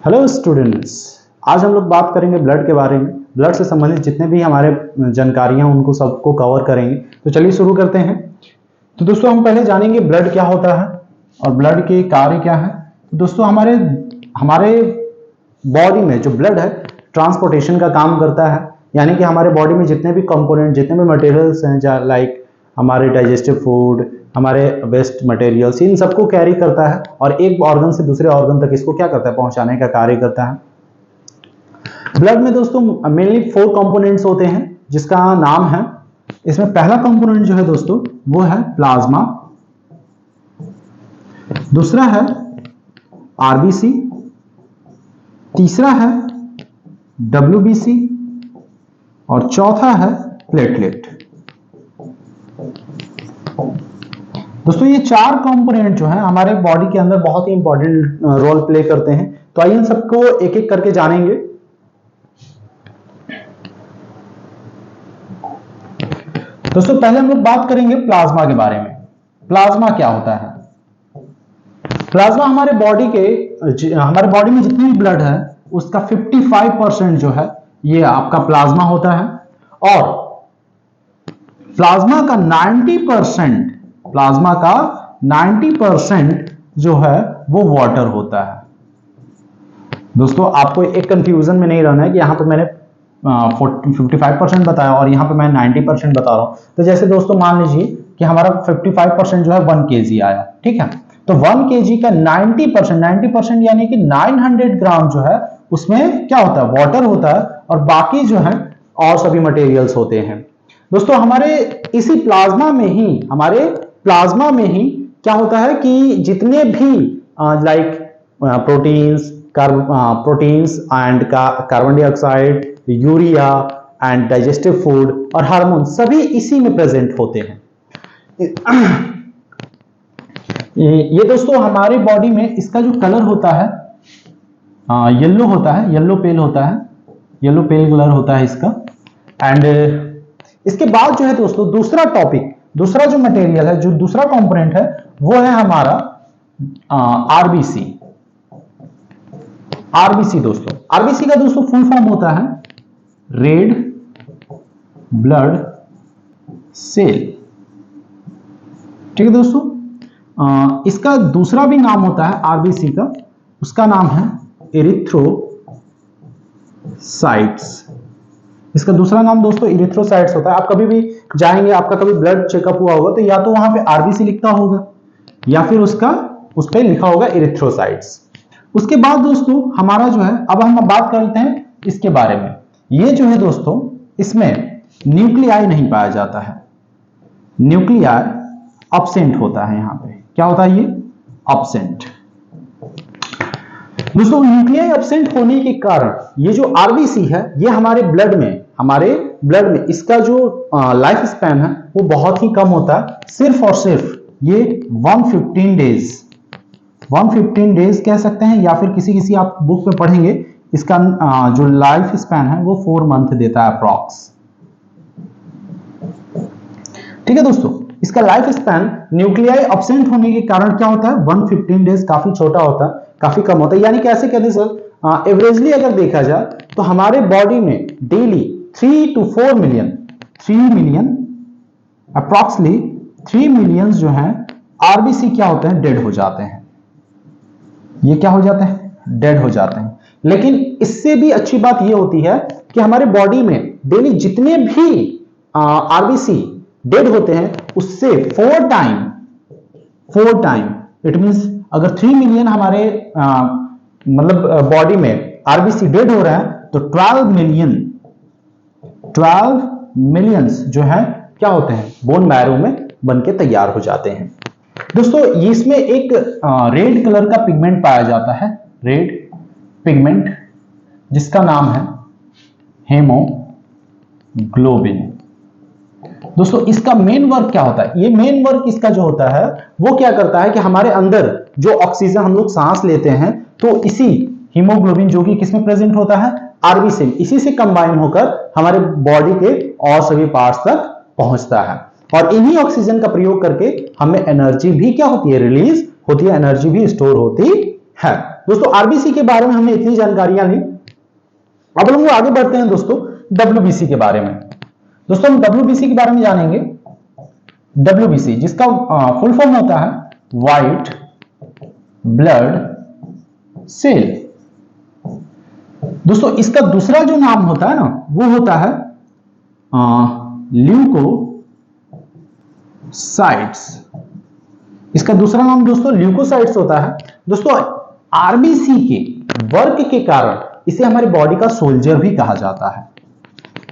Hello students, आज हम लोग बात करेंगे ब्लड के बारे में। ब्लड से संबंधित जितने भी हमारे जानकारियां उनको सबको कवर करेंगे। तो चलिए शुरू करते हैं। तो दोस्तों हम पहले जानेंगे ब्लड क्या होता है और ब्लड के कार्य क्या है। तो दोस्तों हमारे बॉडी में जो ब्लड है ट्रांसपोर्टेशन का काम करता है, यानी कि हमारे बॉडी में जितने भी कंपोनेंट, जितने भी मटेरियल्स हैं, लाइक हमारे डाइजेस्टिव फूड, हमारे वेस्ट मटेरियल्स, इन सबको कैरी करता है और एक ऑर्गन से दूसरे ऑर्गन तक इसको क्या करता है, पहुंचाने का कार्य करता है। ब्लड में दोस्तों मेनली 4 कंपोनेंट्स होते हैं जिसका नाम है, इसमें पहला कंपोनेंट जो है दोस्तों वो है प्लाज्मा, दूसरा है आरबीसी, तीसरा है डब्ल्यूबीसी और चौथा है प्लेटलेट। दोस्तों ये 4 कंपोनेंट जो है हमारे बॉडी के अंदर बहुत ही इंपॉर्टेंट रोल प्ले करते हैं। तो आइए इन सबको एक एक करके जानेंगे। दोस्तों पहले हम लोग बात करेंगे प्लाज्मा के बारे में। प्लाज्मा क्या होता है? प्लाज्मा हमारे बॉडी में जितनी भी ब्लड है उसका 55% जो है ये आपका प्लाज्मा होता है और प्लाज्मा का 90% जो है वो वाटर होता है। दोस्तों आपको एक कंफ्यूजन में नहीं रहना है कि यहां पे मैंने 55% बताया और यहां पे मैं 90% बता रहा हूं। तो जैसे दोस्तों मान लीजिए कि हमारा 55% जो है 1 kg आया, ठीक है, तो 1 kg का 90% यानी कि 900 ग्राम जो है उसमें क्या होता है, वाटर होता है और बाकी जो है और सभी मटेरियल्स होते हैं। दोस्तों हमारे प्लाज्मा में ही क्या होता है कि जितने भी like proteins and carbon dioxide, urea and digestive food और हार्मोन सभी इसी में प्रेजेंट होते हैं। ये दोस्तों हमारे बॉडी में इसका जो कलर होता है येलो होता है, येलो पेल कलर होता है इसका। एंड इसके बाद जो है दोस्तों दूसरा जो मटेरियल है, जो दूसरा कंपोनेंट है वो है हमारा आरबीसी। दोस्तों आरबीसी का दोस्तों फुल फॉर्म होता है रेड ब्लड सेल, ठीक है दोस्तों। इसका दूसरा भी नाम होता है आरबीसी का, उसका नाम है इरिथ्रोसाइट्स। इसका दूसरा नाम दोस्तों इरिथ्रोसाइट्स होता है। आप कभी भी जाएंगे, आपका कभी ब्लड चेकअप हुआ होगा तो या तो वहां पे आरबीसी लिखता होगा या फिर उस पे लिखा होगा इरिथ्रोसाइट्स। उसके बाद दोस्तों हमारा जो है, अब हम बात करते हैं इसके बारे में। ये जो है दोस्तों इसमें न्यूक्लियाई नहीं पाया जाता है, न्यूक्लियाई अब्सेंट होता है। यहां पे क्या होता है, ये अब्सेंट। दोस्तों न्यूक्लियाई अब्सेंट होने के कारण ये जो आरबीसी है ये हमारे ब्लड में इसका जो लाइफ स्पैन है वो बहुत ही कम होता है। सिर्फ और सिर्फ ये 115 डेज कह सकते हैं, या फिर किसी आप बुक में पढ़ेंगे इसका जो लाइफ स्पैन है वो 4 मंथ देता है अप्रॉक्स, ठीक है दोस्तों। इसका लाइफ स्पैन न्यूक्लियाई अब्सेंट होने के कारण क्या होता है, 115 डेज काफी छोटा होता है, काफी कम होता है। यानी कि ऐसे कहते सर, एवरेजली अगर देखा जाए तो हमारे बॉडी में डेली 3 to 4 मिलियन अप्रॉक्सली 3 मिलियन जो है आरबीसी क्या होते हैं, डेड हो जाते हैं। ये क्या हो जाते हैं, डेड हो जाते हैं। लेकिन इससे भी अच्छी बात ये होती है कि हमारे बॉडी में डेली जितने भी आरबीसी डेड होते हैं उससे 4 टाइम इट मींस अगर 3 मिलियन हमारे मतलब बॉडी में आरबीसी डेड हो रहा है तो 12 मिलियंस जो है क्या होते हैं, बोन मैरो में बनके तैयार हो जाते हैं। दोस्तों इसमें एक रेड कलर का पिगमेंट पाया जाता है, रेड पिगमेंट, जिसका नाम है हेमोग्लोबिन। दोस्तों इसका मेन वर्क क्या होता है, ये मेन वर्क इसका जो होता है वो क्या करता है कि हमारे अंदर जो ऑक्सीजन हम लोग सांस लेते हैं तो इसी हीमोग्लोबिन जो कि किसमें प्रेजेंट होता है, आरबीसी, इसी से कंबाइन होकर हमारे बॉडी के और सभी पार्ट्स तक पहुंचता है और इन्हीं ऑक्सीजन का प्रयोग करके हमें एनर्जी भी क्या होती है, रिलीज होती है, एनर्जी भी स्टोर होती है। दोस्तों आरबीसी के बारे में हमने इतनी जानकारियां ली, अब हम लोग आगे बढ़ते हैं दोस्तों डब्ल्यूबीसी के बारे में। दोस्तों हम डब्ल्यूबीसी के बारे में जानेंगे। डब्ल्यूबीसी जिसका फुल फॉर्म होता है व्हाइट ब्लड सेल। दोस्तों इसका दूसरा जो नाम होता है ना वो होता है ल्यूकोसाइट्स। इसका दूसरा नाम दोस्तों ल्यूकोसाइट्स होता है। दोस्तों आरबीसी के वर्क के कारण इसे हमारे बॉडी का सोल्जर भी कहा जाता है।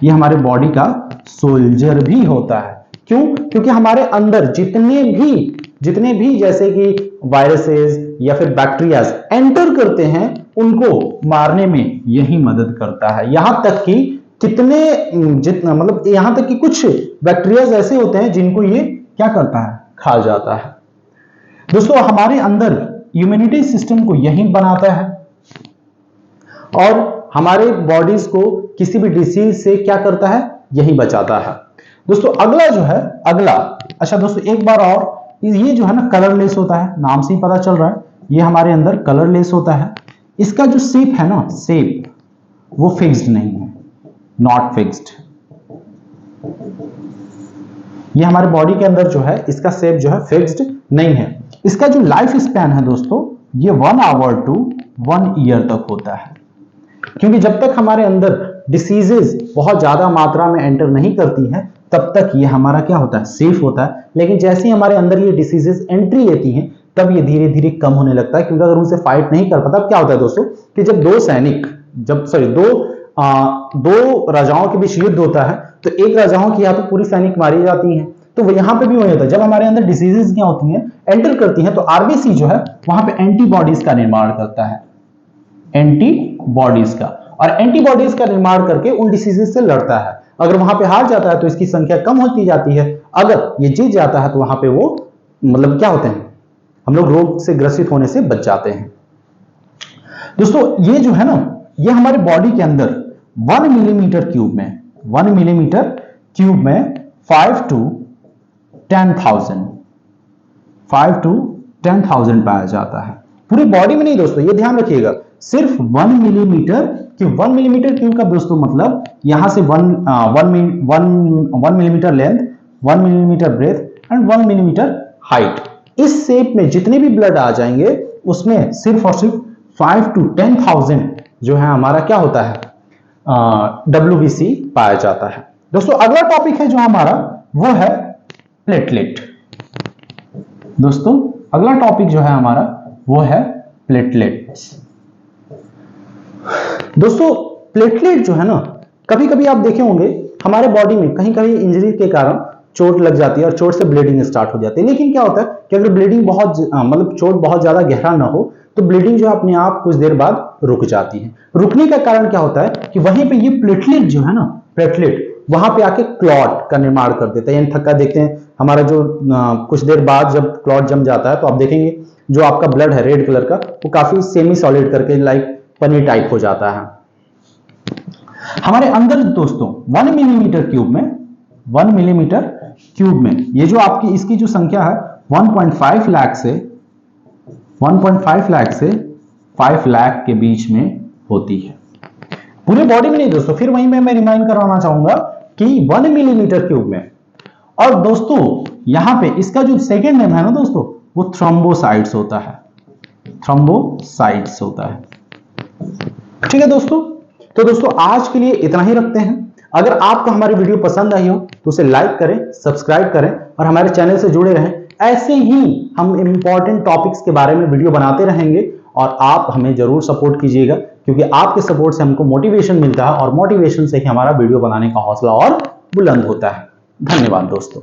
ये हमारे बॉडी का सोल्जर भी होता है। क्यों? क्योंकि हमारे अंदर जितने भी जैसे कि वायरसेस या फिर बैक्टीरियाज एंटर करते हैं उनको मारने में यही मदद करता है। यहां तक कि मतलब यहां तक कि कुछ बैक्टीरियाज ऐसे होते हैं जिनको ये क्या करता है, खा जाता है। दोस्तों हमारे अंदर इम्यूनिटी सिस्टम को यही बनाता है और हमारे बॉडीज को किसी भी डिसीज से क्या करता है, यही बचाता है। दोस्तों अगला जो है अच्छा दोस्तों एक बार और, ये जो है ना कलरलेस होता है, नाम से ही पता चल रहा है ये हमारे अंदर कलरलेस होता है। इसका जो शेप है ना, शेप वो फिक्स्ड नहीं है, नॉट फिक्स्ड। ये हमारे बॉडी के अंदर जो है इसका शेप जो है फिक्स्ड नहीं है। इसका जो लाइफ स्पैन है दोस्तों ये 1 आवर टू 1 ईयर तक होता है। क्योंकि जब तक हमारे अंदर डिसीजेस बहुत ज्यादा मात्रा में एंटर नहीं करती हैं तब तक ये हमारा क्या होता है, सेफ होता है। लेकिन जैसे ही हमारे अंदर ये डिसीजेस एंट्री लेती हैं तब ये धीरे धीरे कम होने लगता है। क्योंकि अगर उनसे फाइट नहीं कर पाता, क्या होता है दोस्तों कि जब दो राजाओं के बीच युद्ध होता है तो एक राजाओं की यहाँ पे पूरी सैनिक मारी जाती है, तो यहाँ पे भी वही होता है। जब हमारे अंदर डिसीजेस क्या होती हैं, एंटर करती हैं, तो आरबीसी जो है वहां पे एंटीबॉडीज का निर्माण करता है, एंटीबॉडीज का, और एंटीबॉडीज का निर्माण करके उन डिसीजेस से लड़ता है। अगर वहां पे हार जाता है तो इसकी संख्या कम होती जाती है, अगर ये जीत जाता है तो वहां पे वो मतलब क्या होते हैं, हम लोग रोग से ग्रसित होने से बच जाते हैं। दोस्तों ये जो है ना, ये हमारे बॉडी के अंदर 1 मिलीमीटर क्यूब में 5 to 10,000 पाया जाता है। पूरी बॉडी में नहीं दोस्तों, ये ध्यान रखिएगा, सिर्फ 1 मिलीमीटर क्यूब। 1 मिलीमीटर क्यूब का दोस्तों मतलब यहां से 1 millimetre length, 1 millimetre breadth and 1 millimetre height. इस शेप में जितने भी ब्लड आ जाएंगे उसमें सिर्फ और सिर्फ 5 to 10,000 जो है हमारा क्या होता है, डब्ल्यूबीसी पाया जाता है। दोस्तों अगला टॉपिक है जो हमारा वो है प्लेटलेट। दोस्तों अगला टॉपिक जो है हमारा वो है प्लेटलेट्स। दोस्तों प्लेटलेट जो है ना, कभी कभी आप देखे होंगे हमारे बॉडी में कहीं कहीं इंजरी के कारण चोट लग जाती है और चोट से ब्लीडिंग स्टार्ट हो जाती है। लेकिन क्या होता है कि अगर ब्लीडिंग मतलब चोट बहुत ज्यादा गहरा ना हो तो ब्लीडिंग जो अपने आप कुछ देर बाद रुक जाती है। रुकने का कारण क्या होता है कि वहीं पे ये प्लेटलेट जो है ना, प्लेटलेट वहां पे आके क्लॉट का निर्माण कर देता है। यानी थक्का देखते हैं हमारा जो कुछ देर बाद जब क्लॉट जम जाता है तो आप देखेंगे जो आपका ब्लड है रेड कलर का वो काफी सेमी सॉलिड करके लाइक पनीर टाइप हो जाता है। हमारे अंदर दोस्तों 1 मिलीमीटर क्यूब में ये जो आपकी इसकी जो संख्या है 1.5 लाख से 5 लाख के बीच में होती है। पूरे बॉडी में नहीं दोस्तों, फिर वहीं मैं रिमाइंड कराना चाहूंगा कि 1 मिलीमीटर क्यूब में। और दोस्तों यहां पे इसका जो सेकेंड नेम है ना दोस्तों वो थ्रोम्बोसाइट्स होता है, थ्रोम्बोसाइट्स होता है। ठीक है दोस्तों, तो दोस्तों आज के लिए इतना ही रखते हैं। अगर आपको हमारी वीडियो पसंद आई हो तो उसे लाइक करें, सब्सक्राइब करें और हमारे चैनल से जुड़े रहें। ऐसे ही हम इंपॉर्टेंट टॉपिक्स के बारे में वीडियो बनाते रहेंगे और आप हमें जरूर सपोर्ट कीजिएगा, क्योंकि आपके सपोर्ट से हमको मोटिवेशन मिलता है और मोटिवेशन से ही हमारा वीडियो बनाने का हौसला और बुलंद होता है। धन्यवाद दोस्तों।